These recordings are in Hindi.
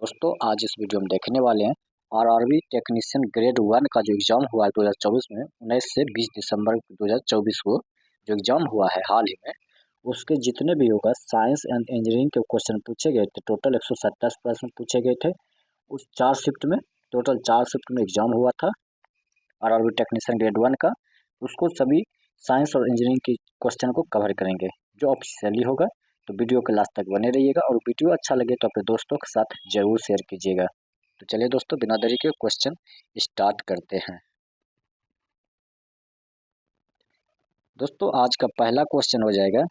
दोस्तों आज इस वीडियो में देखने वाले हैं आरआरबी टेक्नीशियन ग्रेड 1 का जो एग्जाम हुआ है 2024 में 19 से 20 दिसंबर 2024 को जो एग्जाम हुआ है हाल ही में, उसके जितने भी होगा साइंस एंड इंजीनियरिंग के क्वेश्चन पूछे गए थे। टोटल 127 प्रश्न पूछे गए थे। उस 4 शिफ्ट में टोटल 4 शिफ्ट में एग्जाम हुआ था आरआरबी टेक्नीशियन ग्रेड 1 का। उसको सभी साइंस और इंजीनियरिंग के क्वेश्चन को कवर करेंगे जो ऑफिशियली होगा। तो वीडियो के लास्ट तक बने रहिएगा और वीडियो अच्छा लगे तो अपने दोस्तों के साथ जरूर शेयर कीजिएगा। तो चलिए दोस्तों बिना देरी के क्वेश्चन स्टार्ट करते हैं। दोस्तों आज का पहला क्वेश्चन हो जाएगा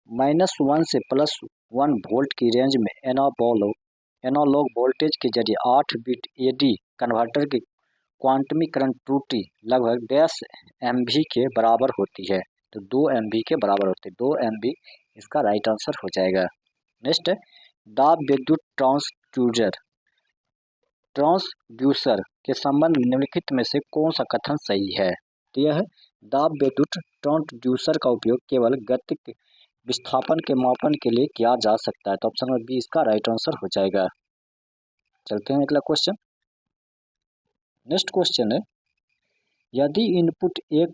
-1 से +1 वोल्ट की रेंज में एनालॉग वोल्टेज के जरिए 8 बिट एडी कन्वर्टर की क्वांटमीकरण त्रुटि लगभग 10 MV के बराबर होती है। तो 2 MV के बराबर होती है। 2 MV इसका राइट आंसर हो जाएगा। नेक्स्ट है दाब विद्युत ट्रांसड्यूसर के संबंध में निम्नलिखित में से कौन सा कथन सही है। तो यह है दाब विद्युत ट्रांसड्यूसर का उपयोग केवल गतिक विस्थापन के मापन के लिए किया जा सकता है। तो ऑप्शन नंबर बी इसका राइट आंसर हो जाएगा। चलते हैं अगला क्वेश्चन। नेक्स्ट क्वेश्चन है यदि इनपुट ए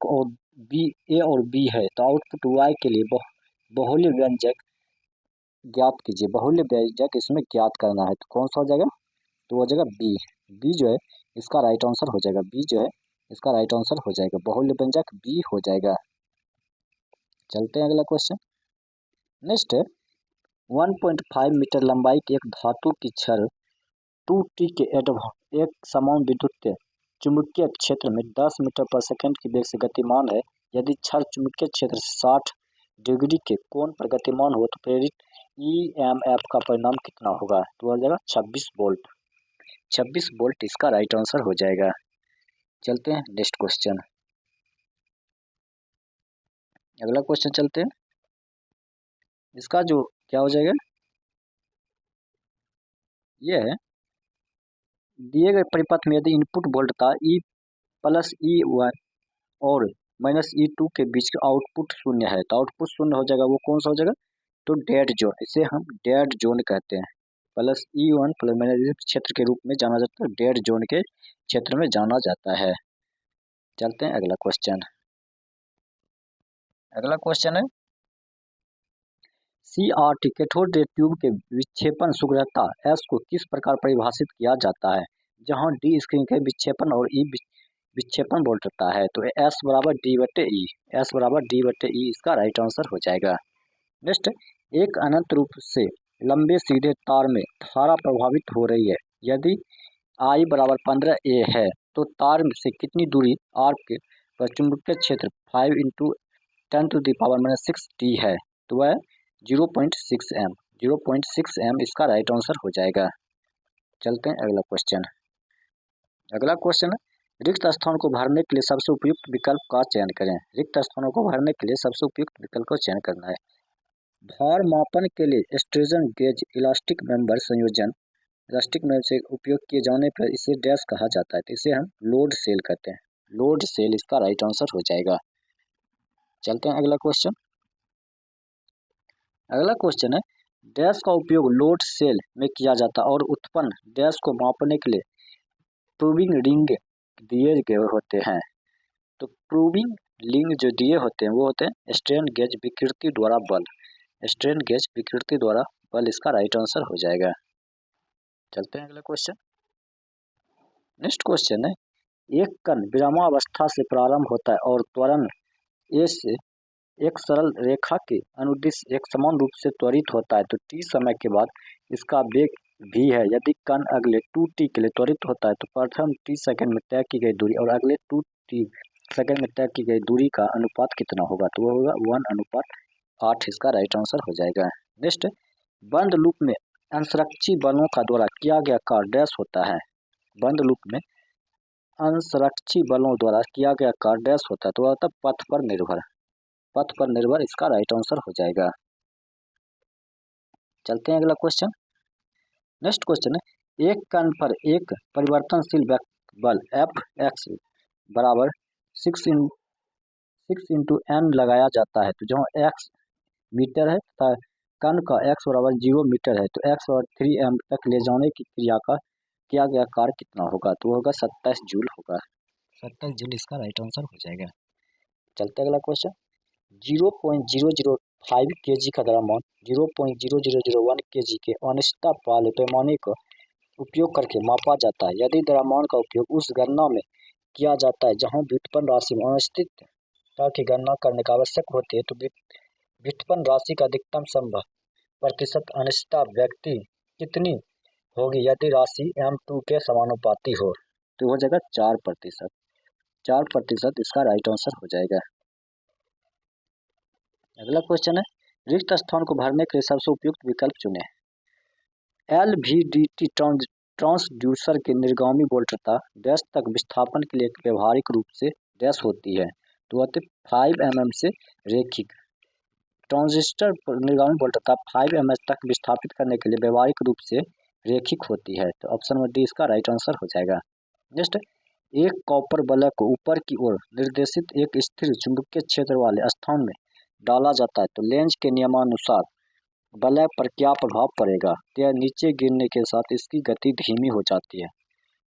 और बी है तो आउटपुट वाई के लिए बहुल्य व्यंजक ज्ञात कीजिए। बहुल्य व्यंजक इसमें ज्ञात करना है तो कौन सा हो जाएगा। तो हो जाएगा बी। बी जो है इसका राइट आंसर हो जाएगा। बी जो है इसका राइट आंसर हो जाएगा। बहुल्य व्यंजक बी हो जाएगा। चलते हैं अगला क्वेश्चन। नेक्स्ट है 1.5 मीटर लंबाई की एक धातु की छड़ 2T के एक समान विद्युत चुंबकीय क्षेत्र में 10 मीटर पर सेकंड की वेग से गतिमान है। यदि छड़ चुंबकीय क्षेत्र से 60 डिग्री के कोण पर गतिमान हो तो प्रेरित EMF का परिणाम कितना होगा। तो हो जाएगा 26 वोल्ट। 26 वोल्ट इसका राइट आंसर हो जाएगा। चलते हैं नेक्स्ट क्वेश्चन। अगला क्वेश्चन चलते हैं। इसका जो क्या हो जाएगा ये है दिए गए परिपथ में यदि इनपुट वोल्टता E + E1 और -E2 के बीच का आउटपुट शून्य है तो आउटपुट शून्य हो जाएगा। वो कौन सा हो जाएगा। तो डेड जोन, इसे हम डेड जोन कहते हैं। +E1 + क्षेत्र के रूप में जाना जाता है। डेड जोन के क्षेत्र में जाना जाता है। चलते हैं अगला क्वेश्चन। अगला क्वेश्चन है CRT कैथोड रे ट्यूब के विक्षेपण शीघ्रता S को किस प्रकार परिभाषित किया जाता है। जहां D स्क्रीन के विक्षेपण और E विक्षेपण वोल्टता है। तो S बराबर D/E। S बराबर D/E इसका राइट आंसर हो जाएगा। नेक्स्ट एक अनंत रूप से लंबे सीधे तार में धारा प्रभावित हो रही है। यदि I बराबर 15A है तो तार से कितनी दूरी R के पर चुंबकीय क्षेत्र 5 × 10⁻⁻6 D है। तो वह 0.6 M। 0.6 M इसका राइट आंसर हो जाएगा। चलते हैं अगला क्वेश्चन। अगला क्वेश्चन है रिक्त स्थान को भरने के लिए सबसे उपयुक्त विकल्प का चयन करें। रिक्त स्थानों को भरने के लिए सबसे उपयुक्त विकल्प का चयन करना है। भार मापन के लिए स्ट्रेजन गेज इलास्टिक मेंबर संयोजन इलास्टिक मेंबर से उपयोग किए जाने पर इसे डैश कहा जाता है। तो इसे हम लोड सेल कहते हैं। लोड सेल इसका राइट आंसर हो जाएगा। चलते हैं अगला क्वेश्चन। अगला क्वेश्चन है डैश का उपयोग लोड सेल में किया जाता है और उत्पन्न डैश को मापने के लिए प्रूविंग रिंग दिए गए होते हैं। तो प्रूविंग रिंग जो दिए होते हैं वो होते हैं स्ट्रेन गेज विकृति द्वारा बल। स्ट्रेन गेज विकृति द्वारा बल इसका राइट आंसर हो जाएगा। चलते हैं अगला क्वेश्चन। नेक्स्ट क्वेश्चन है एक कण विरामावस्था से प्रारंभ होता है और त्वरण ए से एक सरल रेखा के अनुदिश एक समान रूप से त्वरित होता है। तो T समय के बाद इसका वेग v है। यदि कण अगले 2T के लिए त्वरित होता है तो प्रथम T सेकंड में तय की गई दूरी और अगले 2T सेकंड में तय की गई दूरी का अनुपात कितना होगा। तो वो होगा 1:8 इसका राइट आंसर हो जाएगा। नेक्स्ट बंद लूप में अंतरिक्षी बलों का द्वारा किया गया कार्य डैश होता है। बंद लूप में अंतरिक्षी बलों द्वारा किया गया कार्य डैश होता है। तो वह पथ पर निर्भर। पथ पर निर्भर इसका राइट आंसर हो जाएगा। चलते हैं अगला क्वेश्चन। नेक्स्ट क्वेश्चन है एक कण पर एक परिवर्तनशील बल Fx बराबर 6 × n लगाया जाता है। तो जहाँ x मीटर है तथा कण का x बराबर 0 मीटर है तो x बराबर 3m तक ले जाने की क्रिया का किया गया कार्य कितना होगा? तो होगा 27 जूल होगा। 27 जूल इसका राइट आंसर हो जाएगा। चलते अगला क्वेश्चन। 0.005 kg का द्रव्यमान 0.0001 kg के अनिश्चितता वाले पैमाने का उपयोग करके मापा जाता है। यदि द्रव्यमान का उपयोग उस गणना में किया जाता है जहां व्युत्पन्न राशि में अनिश्चितता की गणना करने का आवश्यक होती है तो व्युत्पन्न राशि का अधिकतम संभव प्रतिशत अनिश्चितता व्यक्ति कितनी होगी यदि राशि m2 के समानुपाती हो? तो हो जाएगा 4%। 4% इसका राइट आंसर हो जाएगा। अगला क्वेश्चन है, रिक्त स्थान को भरने के लिए सबसे उपयुक्त विकल्प चुनें। LVDT ट्रांसड्यूसर के निर्गामी वोल्टता डैश तक विस्थापन के लिए एक व्यवहारिक रूप से डैश होती है। तो 5 mm से रेखिक। ट्रांजिस्टर पर निर्गामी वोल्टता 5 mm तक विस्थापित करने के लिए व्यवहारिक रूप से रेखिक होती है। तो ऑप्शन नंबर डी इसका राइट आंसर हो जाएगा। नेक्स्ट, एक कॉपर बल्ब को ऊपर की ओर निर्देशित एक स्थिर चुंबकीय क्षेत्र वाले स्थान में डाला जाता है तो लेंज के नियमानुसार बल्ब पर क्या प्रभाव पड़ेगा? तो यह नीचे गिरने के साथ इसकी गति धीमी हो जाती है।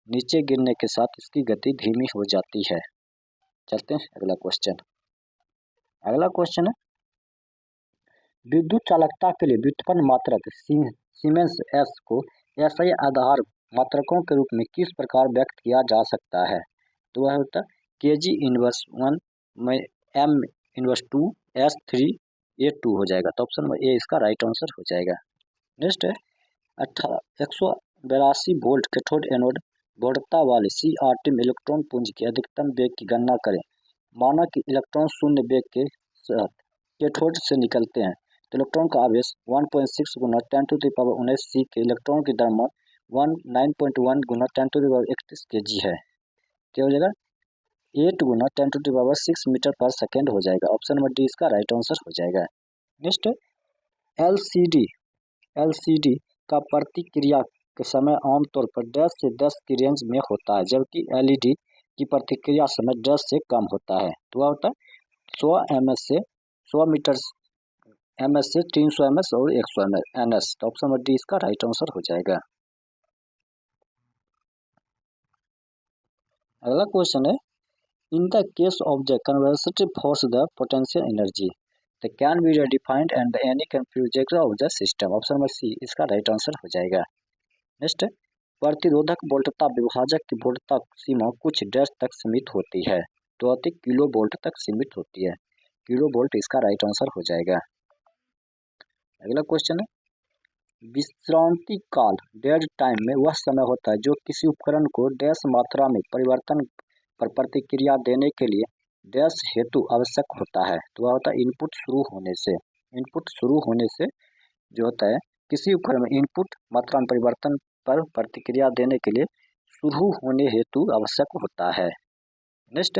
नीचे गिरने के साथ इसकी गति धीमी हो जाती है। चलते हैं अगला क्वेश्चन। अगला क्वेश्चन है, विद्युत चालकता के लिए व्युत्पन्न मात्रक सीमेंस एस को एसआई आधार मात्रकों के रूप में किस प्रकार व्यक्त किया जा सकता है? तो वह होता है Kg−1 में M−2 S3 A2 हो जाएगा। तो ऑप्शन नंबर ए इसका राइट आंसर हो जाएगा। नेक्स्ट है 182 वोल्ट कैथोड एनोड वोल्टता वाले CRT में इलेक्ट्रॉन पुंज के अधिकतम वेग की गणना करें। माना कि इलेक्ट्रॉन शून्य वेग के साथ कैथोड से निकलते हैं तो इलेक्ट्रॉन का आवेश 1.6 गुना 10⁻19 C के इलेक्ट्रॉन की द्रव्यमान 9.1 गुना 10⁻31 kg है। क्या हो जाएगा? 8 गुना 10⁻6 मीटर पर सेकेंड हो जाएगा। ऑप्शन नंबर डी इसका राइट आंसर हो जाएगा। नेक्स्ट, एलसीडी का प्रतिक्रिया के समय आमतौर पर 10 से 10 की रेंज में होता है जबकि एलईडी की प्रतिक्रिया समय 10 से कम होता है। तो वह होता है 100 ms से 100 मीटर ms से 300 ms और 100 ns। तो ऑप्शन नंबर डी इसका राइट आंसर हो जाएगा। अगला क्वेश्चन है, in the case of the conservative force the potential energy that can be defined and any configuration of the system। Option number C इसका राइट आंसर हो जाएगा। नेक्स्ट, प्रतिरोधक वोल्टता विभाजक की वोल्टता सीमा कुछ डैश तक सीमित होती है तो अति किलो वोल्ट तक सीमित होती है। किलो वोल्ट इसका राइट आंसर हो जाएगा। अगला क्वेश्चन है, विश्रांति काल डेड टाइम में वह समय होता है जो किसी उपकरण को डैश मात्रा में परिवर्तन पर प्रतिक्रिया देने के लिए डैश हेतु आवश्यक होता है। तो वह होता है इनपुट शुरू होने से जो होता है किसी उपकरण में इनपुट मात्रा में परिवर्तन पर प्रतिक्रिया देने के लिए शुरू होने हेतु आवश्यक होता है। नेक्स्ट,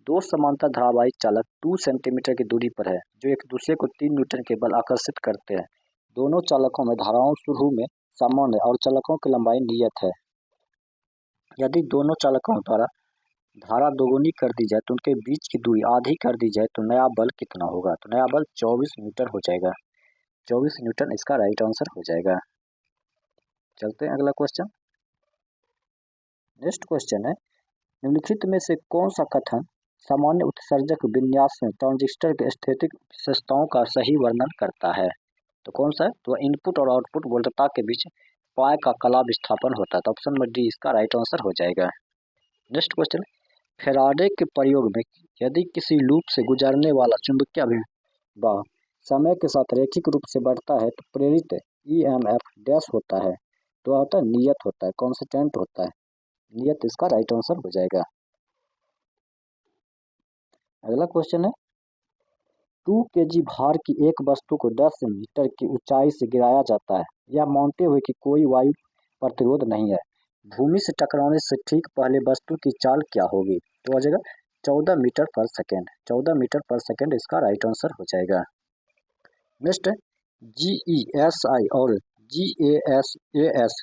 दो समांतर धारावाही चालक 2 सेंटीमीटर की दूरी पर है जो एक दूसरे को 3 न्यूटन के बल आकर्षित करते हैं। दोनों चालकों में धाराओं शुरू में समान है और चालकों की लंबाई नियत है। यदि दोनों चालकों द्वारा धारा दोगुनी कर दी जाए तो उनके बीच की दूरी आधी कर दी जाए तो नया बल कितना होगा? तो नया बल 24 न्यूटन हो जाएगा। 24 न्यूटन इसका राइट आंसर हो जाएगा। चलते हैं अगला क्वेश्चन। नेक्स्ट क्वेश्चन है, निम्नलिखित में से कौन सा कथन सामान्य उत्सर्जक विन्यास में ट्रांजिस्टर के स्थैतिक विशेषताओं का सही वर्णन करता है? तो कौन सा है? तो इनपुट और आउटपुट वोल्टता के बीच पाए का कला विस्थापन होता है। तो ऑप्शन नंबर डी इसका राइट आंसर हो जाएगा। नेक्स्ट क्वेश्चन, फैराडे के प्रयोग में यदि किसी लूप से गुजरने वाला चुंबकीय अभिवाह समय के साथ रैखिक रूप से बढ़ता है तो प्रेरित ईएमएफ डैश होता है। तो होता है नियत होता है, कांस्टेंट होता है। नियत इसका राइट आंसर हो जाएगा। अगला क्वेश्चन है, 2 kg भार की एक वस्तु को 10 मीटर की ऊंचाई से गिराया जाता है। यह मानते हुए कि कोई वायु प्रतिरोध नहीं है। भूमि से टकराने से ठीक पहले वस्तु की चाल क्या होगी? तो हो जाएगा 14 मीटर पर सेकेंड। 14 मीटर पर सेकेंड इसका राइट आंसर हो जाएगा। नेक्स्ट, GESI और GASAS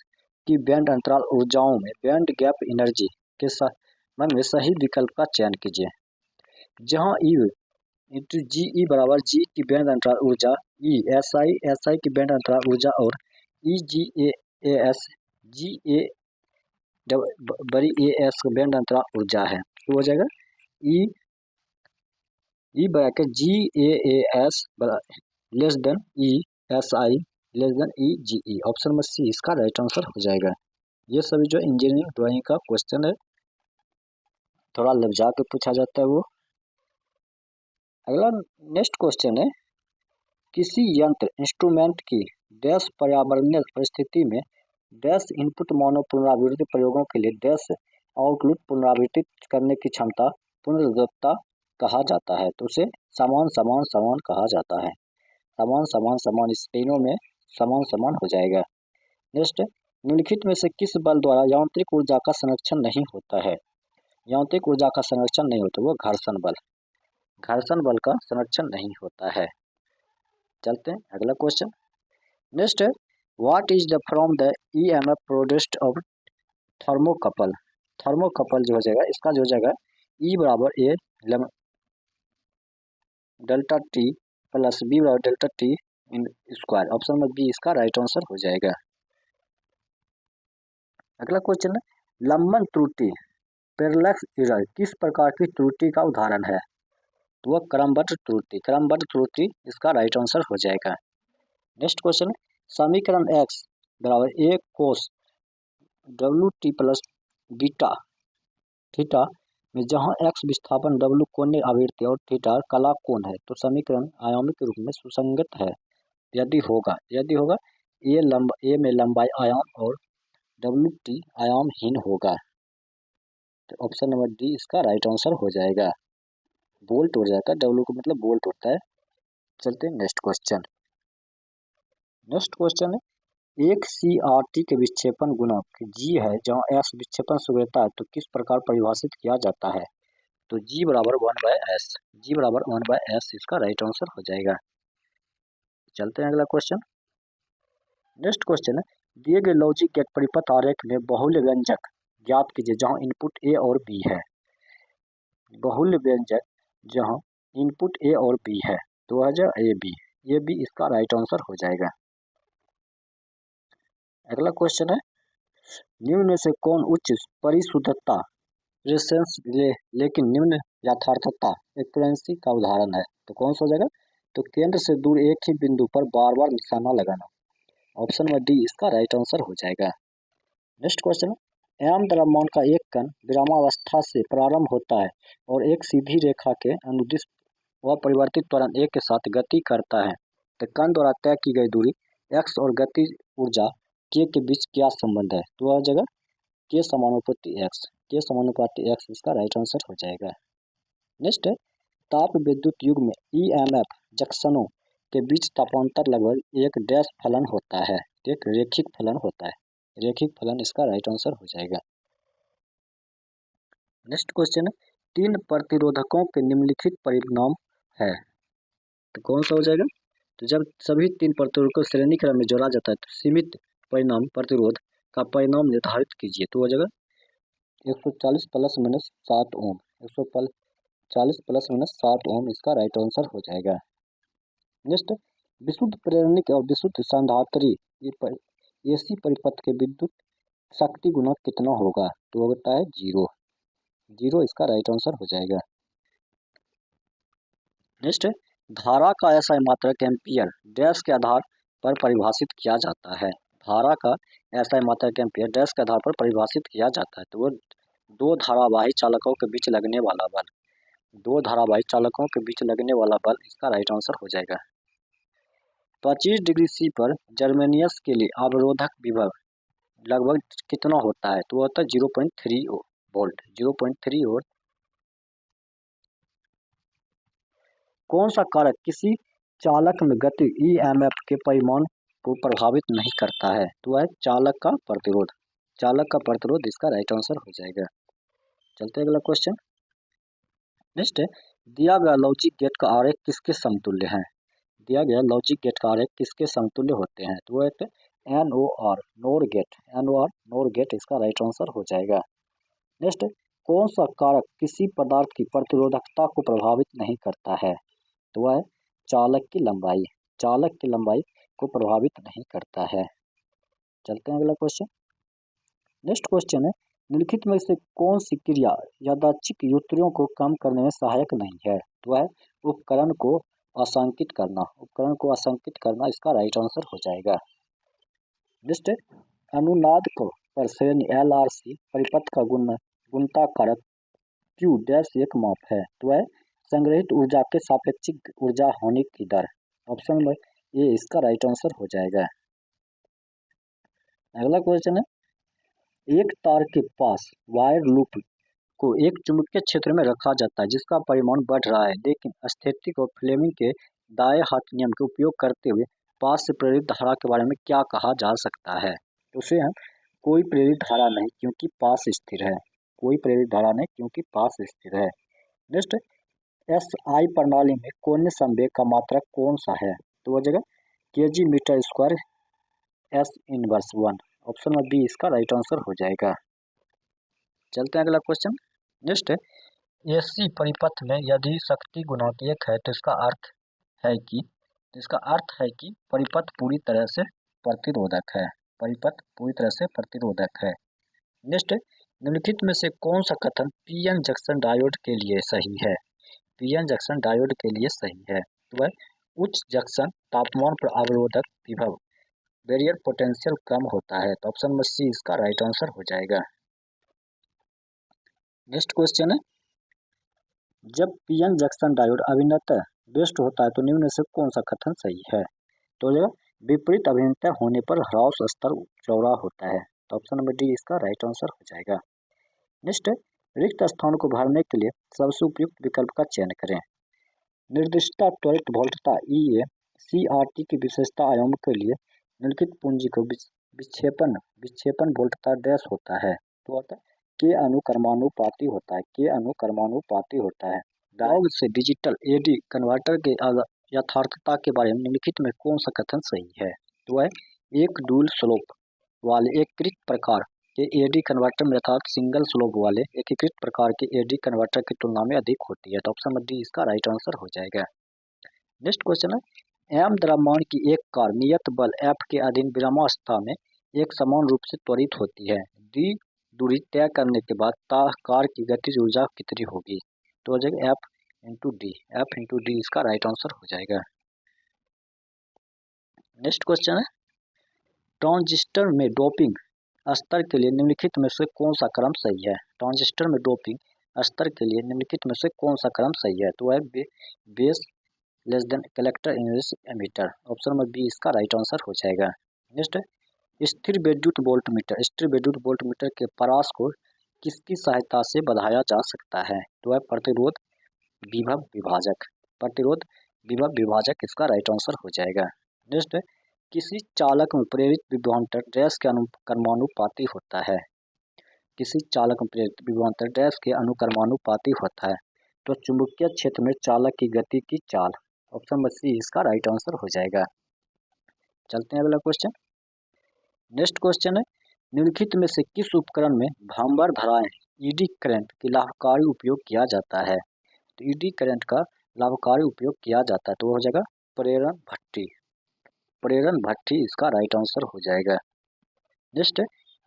की बैंड अंतराल ऊर्जाओं में बैंड गैप एनर्जी के संबंध में सही विकल्प का चयन कीजिए। जहां E × GE बराबर G की बैंड अंतराल ऊर्जा ई एस आई की बैंड अंतराल ऊर्जा और ई जी ए एस जी ए बड़ी ए एस का बैंड अंतराल ऊर्जा है। तो हो जाएगा E E bracket G A S less than E S I less than E G E. Option number C इसका राइट आंसर हो जाएगा। ये सभी जो इंजीनियरिंग ड्राइंग का क्वेश्चन है, थोड़ा लफ्जा के पूछा जाता है वो। अगला नेक्स्ट क्वेश्चन है, किसी यंत्र इंस्ट्रूमेंट की डैश पर्यावरणीय परिस्थिति में डैश इनपुट मानव पुनरावृत्ति प्रयोगों के लिए डैश आउटपुट पुनरावृत्ति करने की क्षमता पुनरुक्तता कहा जाता है। तो उसे समान समान समान कहा जाता है। समान समान समान इस तीनों में समान समान हो जाएगा। नेक्स्ट, निम्नलिखित में से किस बल द्वारा यांत्रिक ऊर्जा का संरक्षण नहीं होता है? यांत्रिक ऊर्जा का संरक्षण नहीं होता, वो घर्षण बल। घर्षण बल का संरक्षण नहीं होता है। चलते हैं अगला क्वेश्चन। नेक्स्ट है, what is the from the EMF produced of thermocouple. Thermocouple जो हो जाएगा, इसका जो हो जाएगा ई बराबर A delta T plus B बराबर delta T in square. Option number B इसका राइट आंसर हो जाएगा। अगला क्वेश्चन है, लंबन त्रुटि पैरेलक्स एरर किस प्रकार की त्रुटि का उदाहरण है? तो वह क्रमबद्ध त्रुटि। क्रमबद्ध त्रुटि इसका राइट आंसर हो जाएगा। नेक्स्ट क्वेश्चन है, समीकरण x बराबर A cos W T plus beta theta में जहां x विस्थापन w कोणीय आवृत्ति और थीटा कला कोण है, तो समीकरण आयामिक रूप में सुसंगत है यदि होगा ए में लंबाई आयाम और डब्ल्यू टी आयामहीन होगा। तो ऑप्शन नंबर डी इसका राइट आंसर हो जाएगा। बोल्ट हो जाएगा, डब्ल्यू का मतलब बोल्ट होता है। चलते हैं नेक्स्ट क्वेश्चन। नेक्स्ट क्वेश्चन है, एक CRT के विक्षेपण गुणांक g है जहां s विक्षेपण सूक्ष्मता है, तो किस प्रकार परिभाषित किया जाता है? तो g बराबर 1/s। g बराबर 1/s इसका राइट आंसर हो जाएगा। चलते हैं अगला क्वेश्चन। नेक्स्ट क्वेश्चन है, दिए गए लॉजिक गेट परिपथ आरेख में बहुल्य व्यंजक ज्ञात कीजिए जहां इनपुट a और b है। बहुल्य व्यंजक जहां इनपुट a और b है, तो आ जाए ए बी इसका राइट आंसर हो जाएगा। अगला क्वेश्चन है, निम्न में से कौन उच्च परिशुद्धता लेकिन निम्न यथार्थता एक्यूरेंसी का उदाहरण है? तो कौन सा हो जाएगा? तो केंद्र से दूर एक ही बिंदु पर बार बार निशाना लगाना। ऑप्शन नंबर डी इसका राइट आंसर हो जाएगा। नेक्स्ट क्वेश्चन है, एम द्रव्यमान का एक कण विरामावस्था से प्रारंभ होता है और एक सीधी रेखा के अनुदिश वह परिवर्तित त्वरण एक के साथ गति करता है, तो कण द्वारा तय की गई दूरी x और गति ऊर्जा k के बीच क्या संबंध है? तो वह जगह k समानुपाती x इसका राइट आंसर हो जाएगा। नेक्स्ट है, ताप विद्युत युग में EMF जंक्शनों के बीच तापांतर लगभग एक डैश फलन होता है, एक रेखिक फलन होता है। रेखिक फलन इसका राइट आंसर हो जाएगा। नेक्स्ट क्वेश्चन है, तीन प्रतिरोधकों के निम्नलिखित परिणाम है, तो कौन सा हो जाएगा? तो जब सभी तीन प्रतिरोधकों को श्रेणी क्रम में जोड़ा जाता है तो सीमित परिणाम प्रतिरोध का परिणाम निर्धारित कीजिए। तो हो जाएगा 140 प्लस माइनस 7 ओम। 140 प्लस माइनस 7 ओम इसका राइट आंसर हो जाएगा। नेक्स्ट, विशुद्ध प्रेरणिक और विशुद्ध संधात्री AC परिपथ के विद्युत शक्ति गुणक कितना होगा? तो होता है 0 इसका राइट आंसर हो जाएगा। नेक्स्ट, धारा का SI मात्रक एम्पियर डैश के आधार पर परिभाषित किया जाता है। धारा का SI मात्रक एम्पियर डैश के आधार पर परिभाषित किया जाता है, तो वो दो धारावाही चालकों के बीच लगने वाला बल। दो धारावाही चालकों के बीच लगने वाला बल इसका राइट आंसर हो जाएगा। 25 डिग्री C पर जर्मेनियस के लिए अवरोधक विभव लगभग कितना होता है? तो होता है 0.3 वोल्ट। 0.3 वोल्ट। कौन सा कारक किसी चालक में गति EMF के परिमाण को प्रभावित नहीं करता है? तो है चालक का प्रतिरोध। चालक का प्रतिरोध इसका राइट आंसर हो जाएगा। चलते अगला क्वेश्चन। नेक्स्ट है, दिया गया लॉजिक गेट का आरेख किसके समतुल्य है? दिया गया लॉजिक गेट का आरेख किसके समतुल्य होते हैं? तो एक NOR नोर गेट इसका राइट आंसर हो जाएगा। नेक्स्ट, कौन सा कारक किसी पदार्थ की प्रतिरोधकता को प्रभावित नहीं करता है? तो वह है चालक की लंबाई। चालक की लंबाई को प्रभावित नहीं करता है। चलते हैं अगला क्वेश्चन। नेक्स्ट क्वेश्चन है, निम्नलिखित में से कौन सी क्रिया यादृच्छिक युक्तियों को कम करने में सहायक नहीं है? तो है उपकरण को आशंकित करना। उपकरण को आशंकित करना इसका राइट आंसर हो जाएगा। नेक्स्ट है, अनुनाद को पर श्रेणी LRC परिपथ का गुणता कारक Q डैश एक माप है। तो है संग्रहित ऊर्जा के सापेक्षिक ऊर्जा होने की दर। ऑप्शन नंबर ए इसका राइट आंसर हो जाएगा। अगला क्वेश्चन है, एक तार के पास वायर लूप को एक चुंबकीय क्षेत्र में रखा जाता है जिसका परिमाण बढ़ रहा है, लेकिन स्थैतिक और फ्लेमिंग के दाएं हाथ नियम का उपयोग करते हुए पास से प्रेरित धारा के बारे में क्या कहा जा सकता है? तो उसे हम कोई प्रेरित धारा नहीं क्योंकि पास स्थिर है। कोई प्रेरित धारा नहीं क्योंकि पास स्थिर है। नेक्स्ट, SI प्रणाली में कोणीय संवेग का मात्रक कौन सा है? तो वो जगह kg metre square S inverse 1। Option number B इसका राइट आंसर हो जाएगा। चलते हैं अगला क्वेश्चन। नेक्स्ट है, AC परिपथ में यदि शक्ति गुणांक 1 है तो इसका अर्थ है कि परिपथ पूरी तरह से प्रतिरोधक है। परिपथ पूरी तरह से प्रतिरोधक है। नेक्स्ट, निम्नलिखित में से कौन सा कथन PN जंक्शन डायोड के लिए सही है? PN जंक्शन डायोड के लिए सही है। तो वह उच्च जंक्शन तापमान पर अवरोधक विभव बैरियर पोटेंशियल कम होता है। तो ऑप्शन नंबर सी इसका राइट आंसर हो जाएगा। नेक्स्ट क्वेश्चन है, जब PN जंक्शन डायोड अभिन्नतः बेस्ट होता है तो निम्न में से कौन सा कथन सही है? तो विपरीत अभिन्नता होने पर ह्रास स्तर चौड़ा होता है। तो ऑप्शन नंबर डी इसका राइट आंसर हो जाएगा। नेक्स्ट, रिक्त स्थान को भरने के लिए सबसे उपयुक्त विकल्प का चयन करें। निर्दिष्टता त्वरित वोल्टता EA CRT की विशेषता आयाम के लिए निम्नलिखित पूंजी को विक्षेपन वोल्टता डैश होता है। तो होता है के अनुक्रमानुपाती होता है। के अनुक्रमानुपाती होता है। डायोड से डिजिटल AD कन्वर्टर के यथार्थता के बारे में निम्नलिखित में कौन सा कथन सही है? तो है एक डुअल स्लोप वाले एकीकृत प्रकार के AD कन्वर्टर में यथार्थ सिंगल स्लोप वाले एकीकृत प्रकार के AD कन्वर्टर की तुलना में अधिक होती है। तो ऑप्शन नंबर डी इसका राइट आंसर हो जाएगा। नेक्स्ट क्वेश्चन है, M द्रव्यमान की एक कार नियत बल F के अधीन विरामावस्था में एक समान रूप से त्वरित होती है। D दूरी तय करने के बाद कार की गतिज ऊर्जा कितनी होगी? तो हो जाएगा F इंटू डी इसका राइट आंसर हो जाएगा। नेक्स्ट क्वेश्चन है, ट्रांजिस्टर में डोपिंग स्तर के लिए निम्नलिखित में से कौन सा क्रम सही है? ट्रांजिस्टर में डोपिंग स्तर के लिए निम्नलिखित में से कौन सा क्रम सही है? तो है base less than collector inverse emitter. Option number B इसका राइट आंसर हो जाएगा। नेक्स्ट, स्थिर विद्युत वोल्टमीटर के परास को किसकी सहायता से बढ़ाया जा सकता है? तो है प्रतिरोध विभव विभाजक इसका राइट आंसर हो जाएगा। नेक्स्ट, किसी चालक में प्रेरित विभवांतर डैश के अनुक्रमानुपाती होता है। किसी चालक में प्रेरित विभवांतर डैश के अनुक्रमानुपाती होता है। तो चुंबकीय क्षेत्र में चालक की गति की चाल। ऑप्शन नंबर सी इसका राइट आंसर हो जाएगा। चलते हैं अगला क्वेश्चन। नेक्स्ट क्वेश्चन है, निम्नलिखित में से किस उपकरण में भांबर धाराएं ED करंट की लाभकारी उपयोग किया जाता है? तो ED करंट का लाभकारी उपयोग किया जाता है। तो हो जाएगा प्रेरण भट्ठी इसका राइट आंसर हो जाएगा। नेक्स्ट,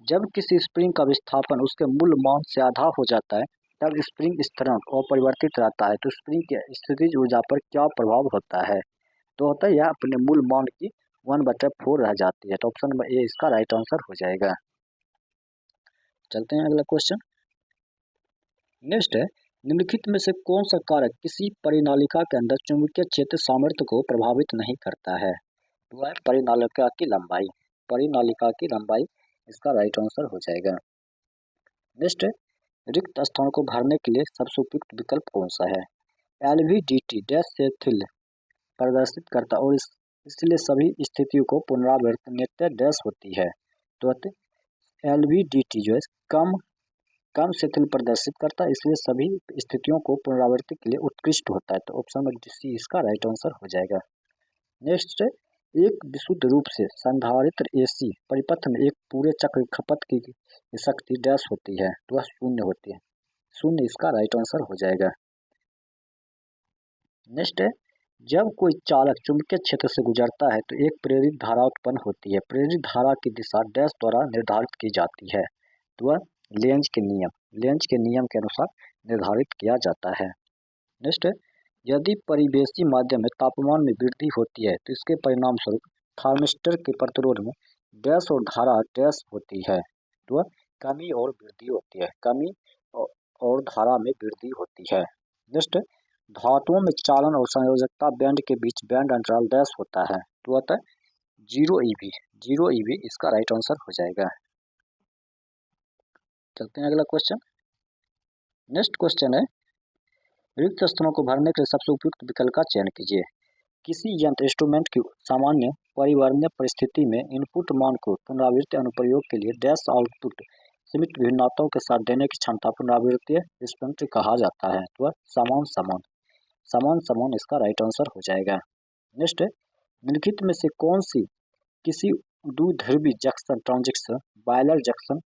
जब किसी स्प्रिंग का विस्थापन उसके मूल मान से आधा हो जाता है तब स्प्रिंग स्थिरांक अपरिवर्तित रहता है। तो स्प्रिंग की स्थितिज ऊर्जा पर क्या प्रभाव होता है? तो होता है यह अपने मूल मान की 1/4 रह जाती है। तो ऑप्शन नंबर ए इसका राइट आंसर हो जाएगा। चलते हैं अगला क्वेश्चन। नेक्स्ट है, निम्नलिखित में से कौन सा कारक किसी परिनालिका के अंदर चुंबकीय क्षेत्र सामर्थ्य को प्रभावित नहीं करता है? तो है परिनालिका की लंबाई इसका राइट आंसर हो जाएगा। नेक्स्ट, रिक्त स्थान को भरने के लिए सबसे उपयुक्त विकल्प कौन सा है? LVDT डैश से थिल प्रदर्शित करता और इसलिए सभी स्थितियों को पुनरावृत्ति डैश होती है। तो LVDT जो है कम शिथिल प्रदर्शित करता है इसलिए सभी स्थितियों को पुनरावृत्ति के लिए उत्कृष्ट होता है। तो ऑप्शन नंबर सी इसका राइट आंसर हो जाएगा। नेक्स्ट, एक विशुद्ध रूप से संधारित्र AC परिपथ में एक पूरे चक्र खपत की शक्ति डैश होती है। तो वह 0 होती है। 0 इसका राइट आंसर हो जाएगा। नेक्स्ट है, जब कोई चालक चुंबकीय क्षेत्र से गुजरता है तो एक प्रेरित धारा उत्पन्न होती है। प्रेरित धारा की दिशा डैश द्वारा निर्धारित की जाती है। तो वह लेंज के नियम के अनुसार निर्धारित किया जाता है। नेक्स्ट है, यदि परिवेशी माध्यम में तापमान में वृद्धि होती है तो इसके परिणाम स्वरूप थार्मिस्टर के प्रतिरोध में डैश और धारा डैश होती है। तो वह कमी और वृद्धि होती है। कमी और धारा में वृद्धि होती है। नेक्स्ट, धातुओं में चालन और संयोजकता बैंड के बीच बैंड अंतराल डैश होता है। तो होता है 0 EV। 0 EV इसका राइट आंसर हो जाएगा। चलते हैं अगला क्वेश्चन। नेक्स्ट क्वेश्चन है, रिक्त स्थानों को भरने के लिए सबसे उपयुक्त विकल्प का चयन कीजिए। किसी यंत्र इंस्ट्रूमेंट की सामान्य परिवर्तनीय परिस्थिति में इनपुट मान को पुनरावृत्ति अनुप्रयोग के लिए डैश आउटपुट सीमित भिन्नताओं के साथ देने की क्षमता पुनरावृत्तीय रिस्पॉन्स कहा जाता है। तो समान समान इसका राइट आंसर हो जाएगा। नेक्स्ट, निम्नलिखित में से कौन सी किसी द्विध्रुवी junction transistor bipolar junction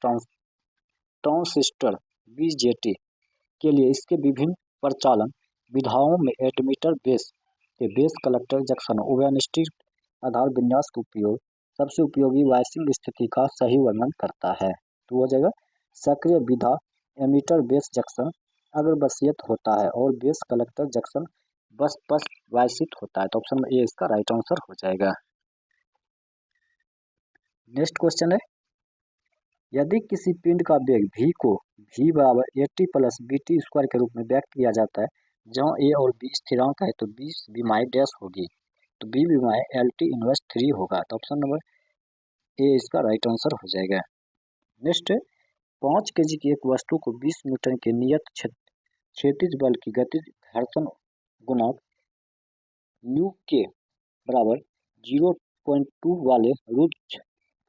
transistor BJT के लिए इसके विभिन्न प्रचालन विधाओं में एडमिटर बेस के बेस कलेक्टर जंक्शन ओवेनिस्टिक आधार विन्यास का उपयोग सबसे उपयोगी वायसिंग स्थिति का सही वर्णन करता है। तो हो जाएगा सक्रिय विधा एमिटर बेस जंक्शन अग्रवसीयत होता है और बेस कलेक्टर जंक्शन बस वायसित होता है। तो ऑप्शन ए इसका राइट आंसर हो जाएगा। नेक्स्ट क्वेश्चन है, यदि किसी पिंड का वेग v को v बराबर at प्लस bt स्क्वायर के रूप में व्यक्त किया जाता है, जहाँ a और b स्थिरांक है तो b विमाएँ डैश होगी। तो b विमाएँ LT इनवर्स 3 होगा। तो ऑप्शन नंबर ए इसका राइट आंसर हो जाएगा। नेक्स्ट, 5 kg की एक वस्तु को 20 न्यूटन के नियत क्षैतिज बल की गतिज घर्षण गुणांक न्यू के बराबर 0.2 वाले रुद्ध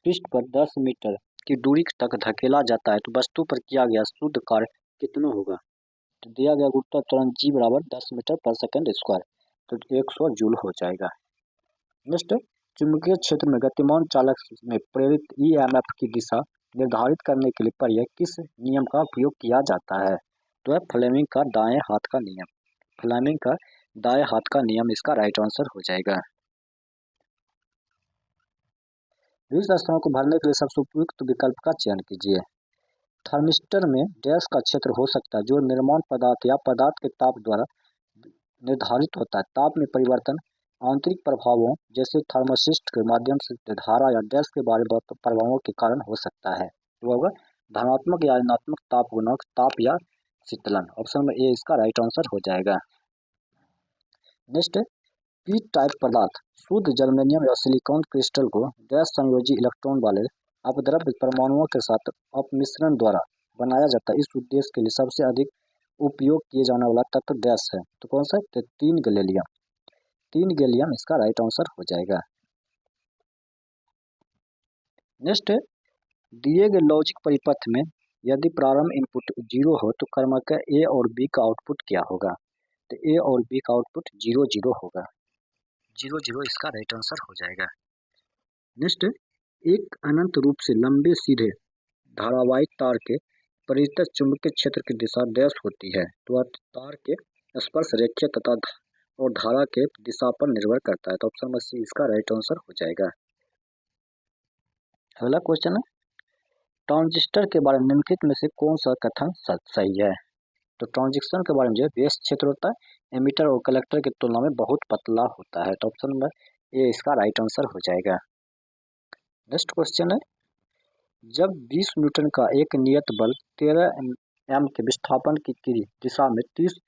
पृष्ठ पर 10 मीटर की दूरी तक धकेला जाता है तो वस्तु पर किया गया शुद्ध कार्य कितना होगा। तो दिया गया गुरुत्वाकर्षण त्वरण जी बराबर 10 मीटर पर सेकंड स्क्वायर, तो 100 जूल हो जाएगा। नेक्स्ट, चुंबकीय क्षेत्र में गतिमान चालक में प्रेरित ईएमएफ की दिशा निर्धारित करने के लिए प्रायः किस नियम का उपयोग किया जाता है। तो है फ्लेमिंग का दाएं हाथ का नियम। फ्लेमिंग का दाएं हाथ का नियम इसका राइट आंसर हो जाएगा। रिक्त स्थानों को भरने के लिए सबसे उपयुक्त विकल्प का चयन कीजिए। थर्मिस्टर में डैश का क्षेत्र हो सकता है जो निर्माण पदार्थ या पदार्थ के ताप द्वारा निर्धारित होता है। ताप में परिवर्तन आंतरिक प्रभावों जैसे थर्मोस्टेट के माध्यम से धारा या डैश के बारे प्रभावों के कारण हो सकता है। तो होगा धनात्मक या ऋणात्मक ताप गुणक, ताप या शीतलन। ऑप्शन में ए इसका राइट आंसर हो जाएगा। नेक्स्ट, पी टाइप पदार्थ शुद्ध जर्मेनियम या सिलिकॉन क्रिस्टल को डैश संयोजी इलेक्ट्रॉन वाले अपद्रव्य परमाणुओं के साथ अपमिश्रण द्वारा बनाया जाता है। इस उद्देश्य के लिए सबसे अधिक उपयोग किए जाने वाला तत्व डैश है। तो कौन सा? तो 3 गैलियम इसका राइट आंसर हो जाएगा। नेक्स्ट, दिए गए लॉजिक परिपथ में यदि प्रारंभ इनपुट 0 हो तो क्रमांक ए और बी का आउटपुट क्या होगा। तो ए और बी का आउटपुट 0 0 होगा। 0 0 इसका राइट आंसर हो जाएगा। नेक्स्ट, एक अनंत रूप से लंबे सीधे धारावाहिक तार के परितः चुंबकीय क्षेत्र की दिशा डैश होती है। तो तार के स्पर्श रेखीय तथा और धारा के दिशा पर निर्भर करता है। तो ऑप्शन नंबर सी इसका राइट आंसर हो जाएगा। अगला क्वेश्चन है, ट्रांजिस्टर के बारे में निम्नलिखित में से कौन सा कथन सही है। तो ट्रांजिस्टर के बारे में जो बेस क्षेत्र होता है एमिटर और कलेक्टर की तुलना में बहुत पतला होता है। तो ऑप्शन नंबर ए इसका राइट आंसर हो जाएगा। नेक्स्ट क्वेश्चन है, जब 20 न्यूटन का एक नियत बल 13 एम के विस्थापन की दिशा में 30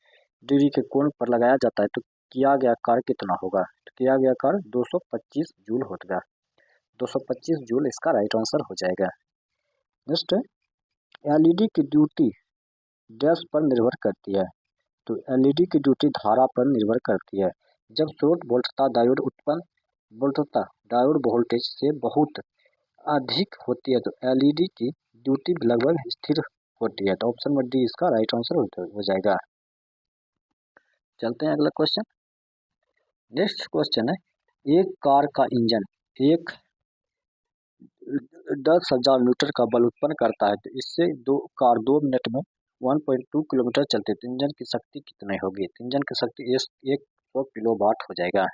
डिग्री के कोण पर लगाया जाता है तो किया गया कार्य कितना होगा। तो किया गया कार्य 225 जूल होगा। 225 जूल इसका राइट आंसर हो जाएगा। नेक्स्ट, एलईडी की ड्यूटी डैश पर निर्भर करती है। तो एलईडी की ड्यूटी धारा पर निर्भर करती है। जब स्रोत वोल्टता डायोड वोल्टेज से बहुत अधिक होती है तो एलईडी की ड्यूटी लगभग स्थिर होती है। तो ऑप्शन नंबर डी इसका राइट आंसर हो जाएगा। चलते हैं अगला क्वेश्चन। नेक्स्ट क्वेश्चन है, एक कार का इंजन एक 10,000 न्यूटन का बल उत्पन्न करता है तो इससे कार 2 मिनट में 1.2 किलोमीटर चलती है तो इंजन की शक्ति कितनी होगी। तो इंजन की शक्ति एक 100 किलोवाट हो जाएगा,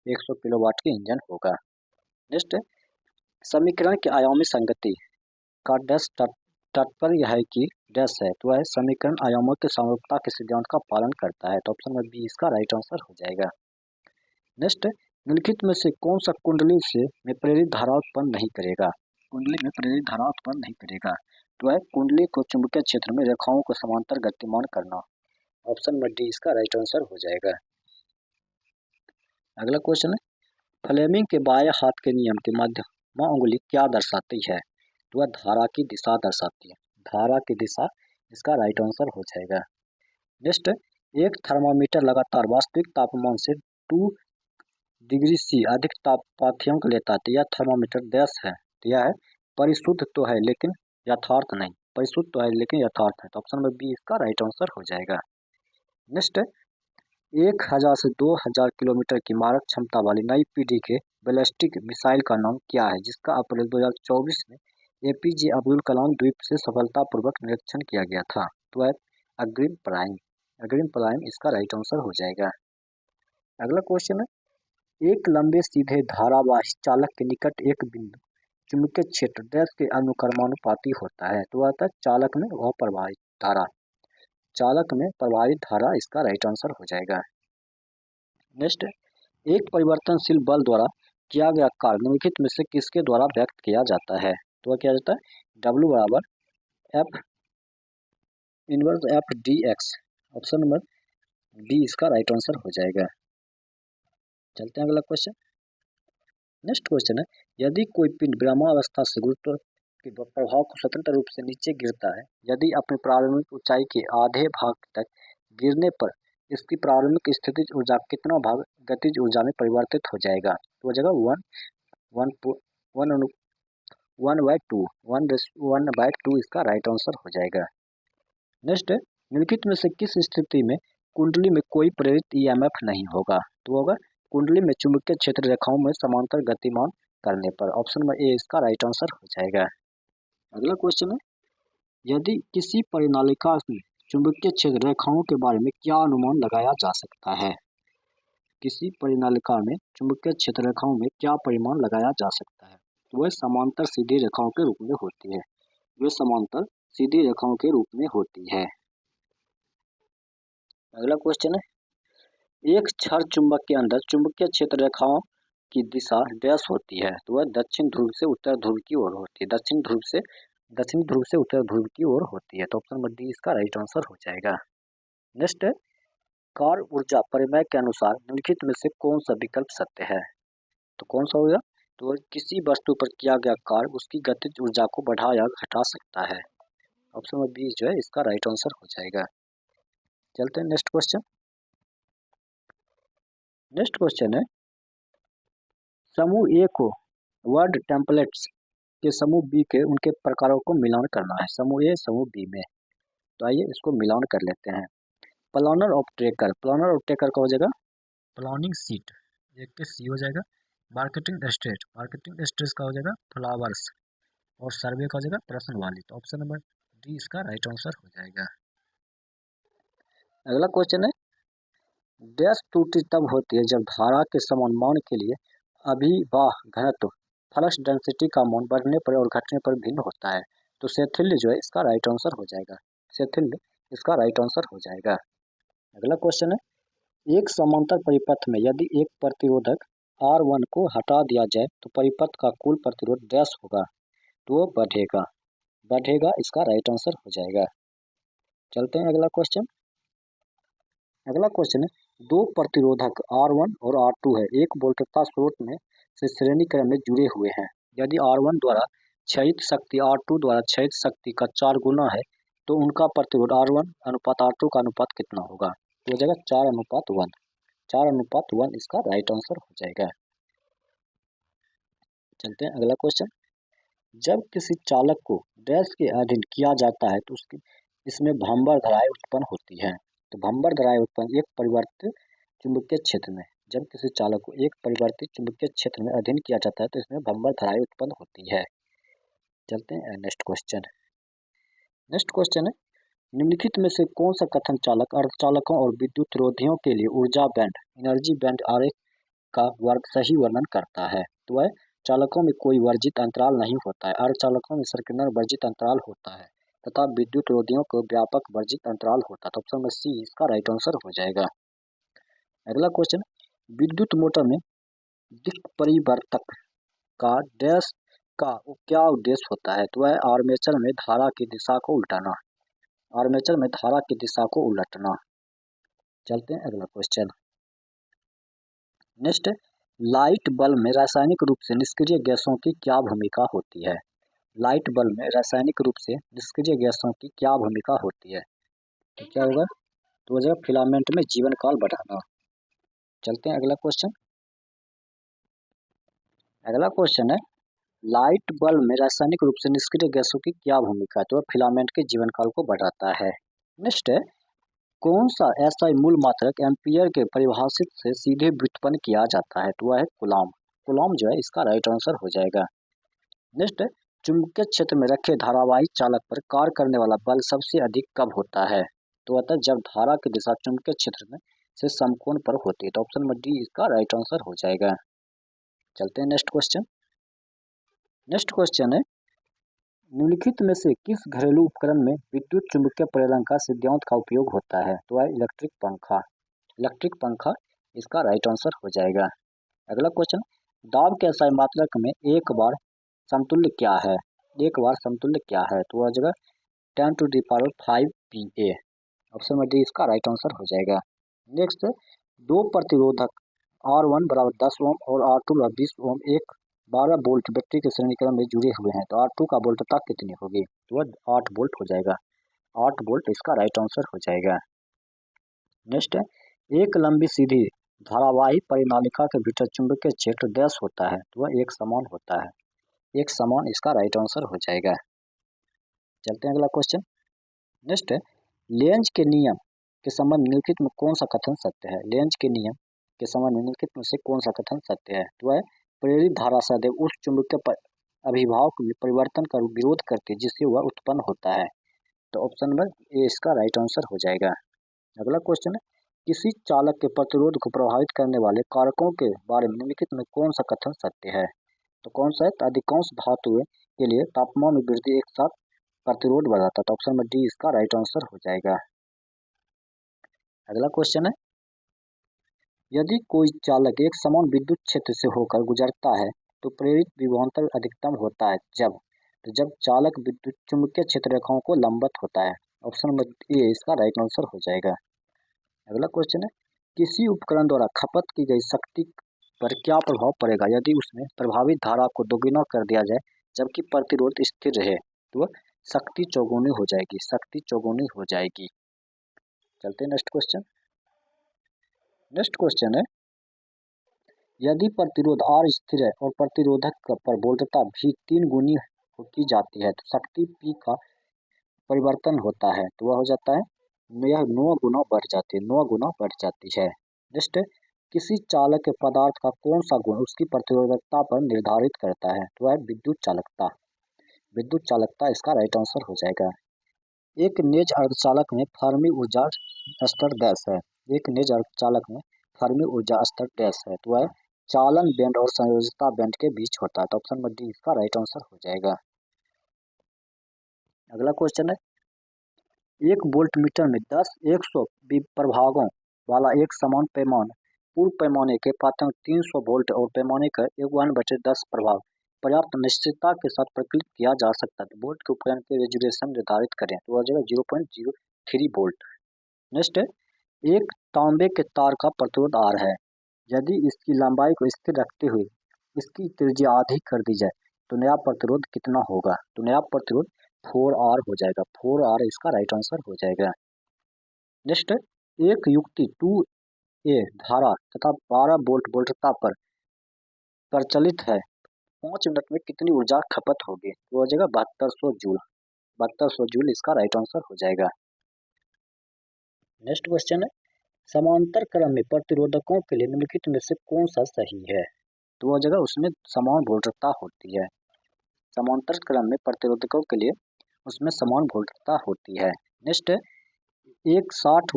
100 किलोवाट की इंजन होगा। नेक्स्ट, समीकरण की आयामी संगति का डैश तात्पर्य है कि डैश है, तो वह समीकरण आयामों के समरूपता के सिद्धांत का पालन करता है, तो ऑप्शन नंबर बी इसका राइट आंसर हो जाएगा। नेक्स्ट, निम्नलिखित में से कौन सा कुंडली से में प्रेरित धारा उत्पन्न नहीं करेगा? कुंडली में प्रेरित धारा उत्पन्न नहीं करेगा, तो वह कुंडली को चुंबकीय क्षेत्र में रेखाओं को समांतर गतिमान करना, ऑप्शन नंबर डी इसका राइट आंसर हो जाएगा। अगला क्वेश्चन है, फ्लेमिंग के बाएं हाथ के नियम के मध्यमा उंगली क्या दर्शाती है? तो वह धारा की दिशा दर्शाती है, धारा की दिशा इसका राइट आंसर हो जाएगा। नेक्स्ट, एक थर्मामीटर लगातार वास्तविक तापमान से 2 डिग्री सी अधिक पाठ्यांक लेता है, तो यह थर्मामीटर डैश है, तो यह है परिशुद्ध तो है लेकिन यथार्थ नहीं, परिशुद्ध तो है लेकिन यथार्थ है, तो ऑप्शन नंबर बी इसका राइट आंसर हो जाएगा। नेक्स्ट, 1000 से 2000 किलोमीटर की मारक क्षमता वाली नई पीढ़ी के बैलिस्टिक मिसाइल का नाम क्या है, जिसका अप्रैल 2024 में एपीजे अब्दुल कलाम द्वीप से सफलतापूर्वक निरीक्षण किया गया था? तो वह अग्रिम प्राइम, अग्रिम प्राइम इसका राइट आंसर हो जाएगा। अगला क्वेश्चन है, एक लंबे सीधे धारावाही चालक के निकट एक बिंदु चुंबकीय क्षेत्र डैश के अनुक्रमानुपाती होता है, तो वह चालक में वह प्रवाहित धारा, चालक में प्रवाहित धारा इसका राइट आंसर हो जाएगा। नेक्स्ट, एक परिवर्तनशील बल द्वारा किया गया कार्य निम्नलिखित में से किसके द्वारा व्यक्त किया जाता है? तो वह क्या जाता है, W बराबर F inverse F D x, option number D इसका राइट आंसर हो जाएगा। चलते हैं अगला क्वेश्चन। नेक्स्ट क्वेश्चन है, यदि कोई पिंड विरामावस्था से गुरुत्व के प्रभाव को स्वतंत्र रूप से नीचे गिरता है, यदि अपनी प्रारंभिक ऊंचाई के आधे भाग तक गिरने पर इसकी प्रारंभिक स्थितिज ऊर्जा कितना भाग गतिज ऊर्जा में परिवर्तित हो जाएगा? तो वह जगह 1/2 इसका राइट आंसर हो जाएगा। नेक्स्ट, निम्नलिखित में से किस स्थिति में कुंडली में कोई प्रेरित ईएमएफ नहीं होगा? तो होगा कुंडली में चुंबकीय क्षेत्र रेखाओं में समांतर गतिमान करने पर, ऑप्शन नंबर ए इसका राइट आंसर हो जाएगा। अगला क्वेश्चन है, यदि किसी परिनालिका में चुंबकीय क्षेत्र रेखाओं के बारे में क्या अनुमान लगाया जा सकता है? किसी परिनालिका में चुंबकीय क्षेत्र रेखाओं में क्या परिमाण लगाया जा सकता है? तो वह समांतर सीधी रेखाओं के रूप में होती है, वे समांतर सीधी रेखाओं के रूप में होती है। अगला क्वेश्चन है, एक क्षार चुंबक के अंदर चुंबकीय क्षेत्र रेखाओं की दिशा डैश होती है, तो वह दक्षिण ध्रुव से उत्तर ध्रुव की ओर होती है, दक्षिण ध्रुव से उत्तर ध्रुव की ओर होती है, तो ऑप्शन नंबर डी इसका राइट आंसर हो जाएगा। नेक्स्ट, कार्य ऊर्जा परिमेय के अनुसार निम्नलिखित में से कौन सा विकल्प सत्य है? तो कौन सा होगा? तो किसी वस्तु पर किया गया कार्य उसकी गतिज ऊर्जा को बढ़ा या घटा सकता है, ऑप्शन नंबर बी जो है इसका राइट आंसर हो जाएगा। चलते हैं नेक्स्ट क्वेश्चन। नेक्स्ट क्वेश्चन है, समूह ए को वर्ड टेम्पलेट्स के समूह बी के उनके प्रकारों को मिलान करना है, समूह ए समूह बी में, तो आइए इसको मिलान कर लेते हैं। Planar of tracker, planar of tracker का हो जाएगा प्लानिंग सीट, एक के सी हो जाएगा। मार्केटिंग स्टेज का हो जाएगा फ्लावर्स, और सर्वे का हो जाएगा प्रश्न वाली, तो ऑप्शन नंबर डी इसका राइट आंसर हो जाएगा। अगला क्वेश्चन है, डैश त्रुटि तब होती है जब धारा के समान मान के लिए अभिवाह घनत्व फ्लक्स डेंसिटी का मान बढ़ने पर और घटने पर भिन्न होता है, तो शैथिल्य जो है इसका राइट आंसर हो जाएगा, शैथिल्य इसका राइट आंसर हो जाएगा। अगला क्वेश्चन है, एक समांतर परिपथ में यदि एक प्रतिरोधक R1 को हटा दिया जाए तो परिपथ का कुल प्रतिरोध डैश होगा, तो बढ़ेगा, बढ़ेगा इसका राइट आंसर हो जाएगा। चलते हैं अगला क्वेश्चन। अगला क्वेश्चन है, दो प्रतिरोधक R1 और R2 है, एक वोल्टता स्रोत में से श्रेणी क्रम में जुड़े हुए हैं, यदि R1 द्वारा क्षयित शक्ति R2 द्वारा क्षयित शक्ति का 4 गुना है तो उनका प्रतिरोध R1 अनुपात R2 का अनुपात कितना होगा? तो हो जाएगा 4:1, 4:1 इसका राइट आंसर हो जाएगा। चलते हैं अगला क्वेश्चन। जब किसी चालक को डैश के अधीन किया जाता है तो उसकी इसमें भंवर धाराएं उत्पन्न होती हैं, तो भंवर धाराएं उत्पन्न एक परिवर्तित चुंबकीय क्षेत्र में, जब किसी चालक को एक परिवर्तित चुंबकीय क्षेत्र में अधीन किया जाता है तो इसमें भंवर धाराएं उत्पन्न होती है। चलते हैं नेक्स्ट क्वेश्चन। नेक्स्ट क्वेश्चन है, निम्नलिखित में से कौन सा कथन चालक, अर्धचालकों और विद्युत रोधियों के लिए ऊर्जा बैंड, एनर्जी बैंड आरेख का सही वर्णन करता है? तो वह चालकों में कोई वर्जित अंतराल नहीं होता है, अर्धचालकों में संकीर्ण वर्जित अंतराल होता है तथा विद्युत रोधियों को व्यापक वर्जित अंतराल होता है। तो ऑप्शन में सी इसका राइट आंसर हो जाएगा। अगला क्वेश्चन, विद्युत मोटर में दिक् परिवर्तक का डैश का क्या उद्देश्य होता है? तो वह आर्मेचर में धारा की दिशा को उल्टाना, आर्मेचर में धारा की दिशा को उलटना। चलते हैं अगला क्वेश्चन। नेक्स्ट, लाइट बल्ब में रासायनिक रूप से निष्क्रिय गैसों की क्या भूमिका होती है? लाइट बल्ब में रासायनिक रूप से निष्क्रिय गैसों की क्या भूमिका होती है? तो क्या होगा? तो हो जाएगा फिलामेंट में जीवन काल बढ़ाना। चलते हैं अगला क्वेश्चन। अगला क्वेश्चन है, लाइट बल्ब में रासायनिक रूप से निष्क्रिय गैसों की क्या भूमिका है? तो फिलामेंट के जीवन काल को बढ़ाता है। नेक्स्ट है, कौन सा ऐसा मूल मात्रक एम्पियर के परिभाषित से सीधे व्युत्पन्न किया जाता है? तो वह है कूलॉम। कूलॉम जो है इसका राइट आंसर हो जाएगा। नेक्स्ट, चुंबकीय क्षेत्र में रखे धारावाही चालक पर कार्य करने वाला बल सबसे अधिक कब होता है? तो होता है जब धारा की दिशा चुंबकीय क्षेत्र में से समकोण पर होती है। तो ऑप्शन नंबर डी इसका राइट आंसर हो जाएगा। चलते हैं नेक्स्ट क्वेश्चन। नेक्स्ट क्वेश्चन है, निम्नलिखित में से किस घरेलू उपकरण में विद्युत चुंबकीय प्रेरण का सिद्धांत का उपयोग होता है? तो है इलेक्ट्रिक पंखा। इलेक्ट्रिक पंखा इसका राइट आंसर हो जाएगा। अगला क्वेश्चन, दाब के SI मात्रक में एक बार समतुल्य क्या है? एक बार समतुल्य क्या है? तो वह जगह 10⁵ PA। ऑप्शन नंबर डी इसका राइट आंसर हो जाएगा। नेक्स्ट, दो प्रतिरोधक R1 बराबर 10 ओम और R2 बराबर 20 ओम एक 12 वोल्ट बैटरी के श्रेणीक्रम में जुड़े हुए हैं। तो R2 का वोल्टता कितनी होगी? तो वह 8 वोल्ट हो जाएगा। 8 वोल्ट इसका राइट आंसर हो जाएगा। नेक्स्ट है, एक लंबी सीधी धारावाही परिनालिका के भीतर चुंबकीय क्षेत्र डैश होता है? तो वह एक समान होता है। एक समान इसका राइट आंसर हो जाएगा। चलते हैं अगला क्वेश्चन। नेक्स्ट है, लेंज के नियम के संबंध निम्नलिखित में कौन सा कथन सत्य है? लेंज के नियम के संबंध में निम्नलिखित में से कौन सा कथन सत्य है? तो वह प्रेरित धारा सदैव उस चुंबकीय अभिभाव में परिवर्तन का विरोध करती है जिससे वह उत्पन्न होता है। तो ऑप्शन नंबर ए इसका राइट आंसर हो जाएगा। अगला क्वेश्चन है, किसी चालक के प्रतिरोध को प्रभावित करने वाले कारकों के बारे में निम्नलिखित में कौन सा कथन सत्य है? तो कौन सा है? तो अधिकांश धातुओं के लिए तापमान में वृद्धि एक साथ प्रतिरोध बढ़ाता है। तो ऑप्शन नंबर डी इसका राइट आंसर हो जाएगा। अगला क्वेश्चन है, यदि कोई चालक एक समान विद्युत क्षेत्र से होकर गुजरता है तो प्रेरित विभवांतर अधिकतम होता है जब चालक विद्युत चुंबकीय क्षेत्र रेखाओं को लंबवत होता है। ऑप्शन नंबर ए इसका राइट आंसर हो जाएगा। अगला क्वेश्चन है, किसी उपकरण द्वारा खपत की गई शक्ति पर क्या प्रभाव पड़ेगा यदि उसमें प्रभावित धारा को दोगुना कर दिया जाए जबकि प्रतिरोध स्थिर रहे? तो शक्ति चौगुनी हो जाएगी। शक्ति चौगुनी हो जाएगी। चलते हैं नेक्स्ट क्वेश्चन। नेक्स्ट क्वेश्चन है, यदि प्रतिरोध R स्थिर है और प्रतिरोधक पर वोल्टता भी 3 गुनी की जाती है तो शक्ति P का परिवर्तन होता है। तो वह हो जाता है यह 9 गुना बढ़ जाती है। 9 गुना बढ़ जाती है। नेक्स्ट, किसी चालक के पदार्थ का कौन सा गुण उसकी प्रतिरोधकता पर निर्धारित करता है? तो वह विद्युत चालकता। विद्युत चालकता इसका राइट आंसर हो जाएगा। एक निज अर्धचालक में फर्मी ऊर्जा स्तर डैश है। एक निज अर्धचालक में फर्मी ऊर्जा स्तर डैश है। तो वह चालन बैंड और संयोजकता बैंड के बीच होता है। तो ऑप्शन नंबर डी इसका राइट आंसर हो जाएगा। अगला क्वेश्चन है, एक वोल्ट मीटर में 100 प्रभागों वाला एक समान पैमान पूर्व पैमाने के पात्र 300 वोल्ट और पैमाने का 1/10 प्रभाग पर्याप्त निश्चितता के साथ प्रकलित किया जा सकता है। वोल्ट के उपकरण के रेजुलेशन निर्धारित करें। तो वह जगह 0.03 वोल्ट। नेक्स्ट है, एक तांबे के तार का प्रतिरोध R है। यदि इसकी लंबाई को स्थिर रखते हुए इसकी त्रिज्या आधी कर दी जाए तो नया प्रतिरोध कितना होगा? तो नया प्रतिरोध 4R हो जाएगा। 4R इसका राइट आंसर हो जाएगा। नेक्स्ट, एक युक्ति 2A धारा तथा 12 वोल्ट वोल्टता पर प्रचलित है। 5 मिनट में कितनी ऊर्जा खपत होगी? तो हो जाएगा 7200 जूल। 7200 जूल इसका राइट आंसर हो जाएगा। नेक्स्ट क्वेश्चन है, समांतर क्रम में प्रतिरोधकों के लिए निम्नलिखित में से कौन सा सही है? तो वह जगह उसमें समान वोल्टता होती है। समांतर क्रम में प्रतिरोधकों के लिए उसमें समान वोल्टता होती है। नेक्स्ट है, एक 60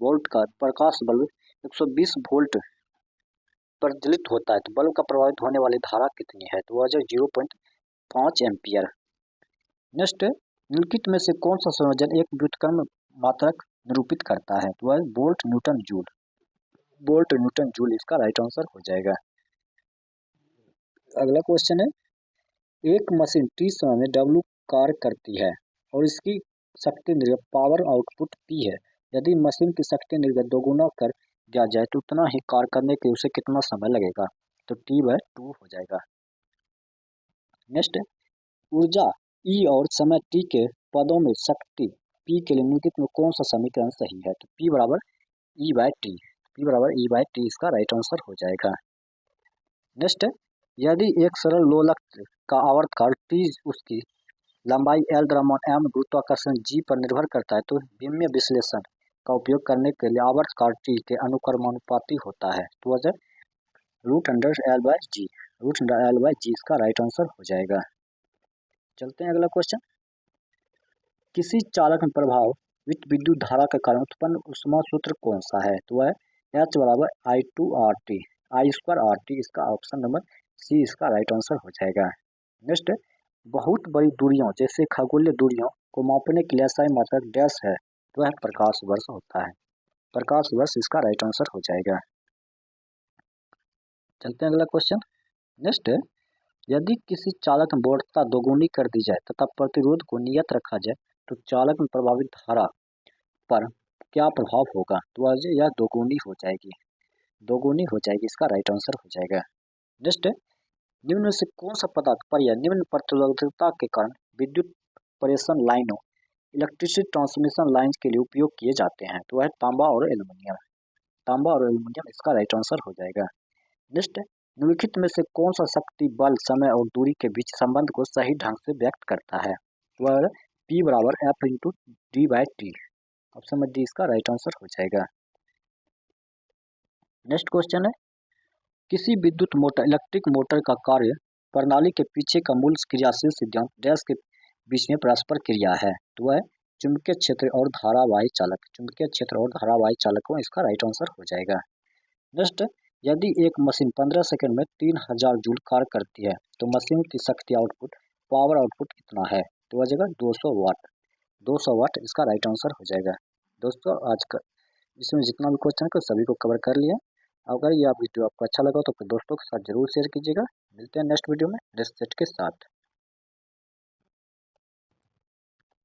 वोल्ट का प्रकाश बल्ब 120 वोल्ट पर ज्वलित होता है तो बल्ब का प्रभावित होने वाली धारा कितनी है? तो वह 0.5 एम्पियर। नेक्स्ट, निम्नलिखित में से कौन सा संयोजन एक व्युत्क्रम मात्रक निरूपित करता है? तो वह volt Newton joule. Volt Newton joule इसका राइट आंसर हो जाएगा। अगला क्वेश्चन है, एक मशीन T समय में W कार्य करती है और इसकी शक्ति निर्गत पावर आउटपुट P है। यदि मशीन की शक्ति निर्गत दोगुना कर दिया जाए तो उतना ही कार्य करने के उसे कितना समय लगेगा? तो T/2 हो जाएगा। नेक्स्ट, ऊर्जा E और समय T के पदों में शक्ति P के लिए निम्नलिखित में कौन सा समीकरण सही है? तो P/E/T। P/E/T इसका राइट आंसर हो जाएगा। नेक्स्ट, यदि एक सरल लोलक का आवर्तकाल T उसकी लंबाई L द्रव्यमान M गुरुत्वाकर्षण G पर निर्भर करता है तो विमीय विश्लेषण का उपयोग करने के लिए आवर्तकाल T के अनुक्रमानुपाती होता है। तो वह √L/G। √L/G इसका राइट आंसर हो जाएगा। चलते हैं अगला क्वेश्चन, किसी चालक में प्रभावित विद्युत धारा के कारण उत्पन्न ऊष्मा सूत्र कौन सा है? तो वह H/I2RT I²RT इसका ऑप्शन नंबर सी इसका राइट आंसर हो जाएगा। नेक्स्ट, बहुत बड़ी दूरियों जैसे खगोलीय दूरियों को मापने के लिए SI मात्रक डैश है तो वह प्रकाश वर्ष होता है। प्रकाश वर्ष इसका राइट आंसर हो जाएगा। चलते हैं अगला क्वेश्चन। नेक्स्ट, यदि किसी चालक में वोल्टता दोगुनी कर दी जाए तथा प्रतिरोध को नियत रखा जाए तो चालक में प्रभावित धारा पर क्या प्रभाव होगा? तो यह दोगुनी हो जाएगी। दोगुनी हो जाएगी इसका राइट आंसर हो जाएगा। नेक्स्ट, निम्न में से कौन सा पदार्थ पर या निम्न प्रतिरोधकता के कारण विद्युत प्रेषण लाइनों इलेक्ट्रिसिटी ट्रांसमिशन लाइन्स के लिए उपयोग किए जाते हैं? तो वह तांबा और एल्युमिनियम। तांबा और एल्युमिनियम इसका राइट आंसर हो जाएगा। नेक्स्ट, निम्नलिखित में से कौन सा शक्ति बल समय और दूरी के बीच संबंध को सही ढंग से व्यक्त करता है? वह P/F/D/T। ऑप्शन में डी इसका राइट आंसर हो जाएगा। नेक्स्ट क्वेश्चन है, किसी विद्युत मोटर इलेक्ट्रिक मोटर का कार्य प्रणाली के पीछे का मूल क्रियाशील सिद्धांत डैश के बीच में परस्पर क्रिया है? तो वह चुंबकीय क्षेत्र और धारावाही चालक। चुंबकीय क्षेत्र और धारावाही चालकों इसका राइट आंसर हो जाएगा। नेक्स्ट, यदि एक मशीन 15 सेकंड में 3000 जूल कार्य करती है तो मशीन की शक्ति आउटपुट पावर आउटपुट कितना है? तो वह जगह 200 वाट। 200 वाट इसका राइट आंसर हो जाएगा। दोस्तों, आज का इसमें जितना भी क्वेश्चन है सभी को कवर कर लिया। अगर यह वीडियो आपको अच्छा लगा तो अपने दोस्तों के साथ जरूर शेयर कीजिएगा। मिलते हैं नेक्स्ट वीडियो में नेक्स्ट सेट के साथ।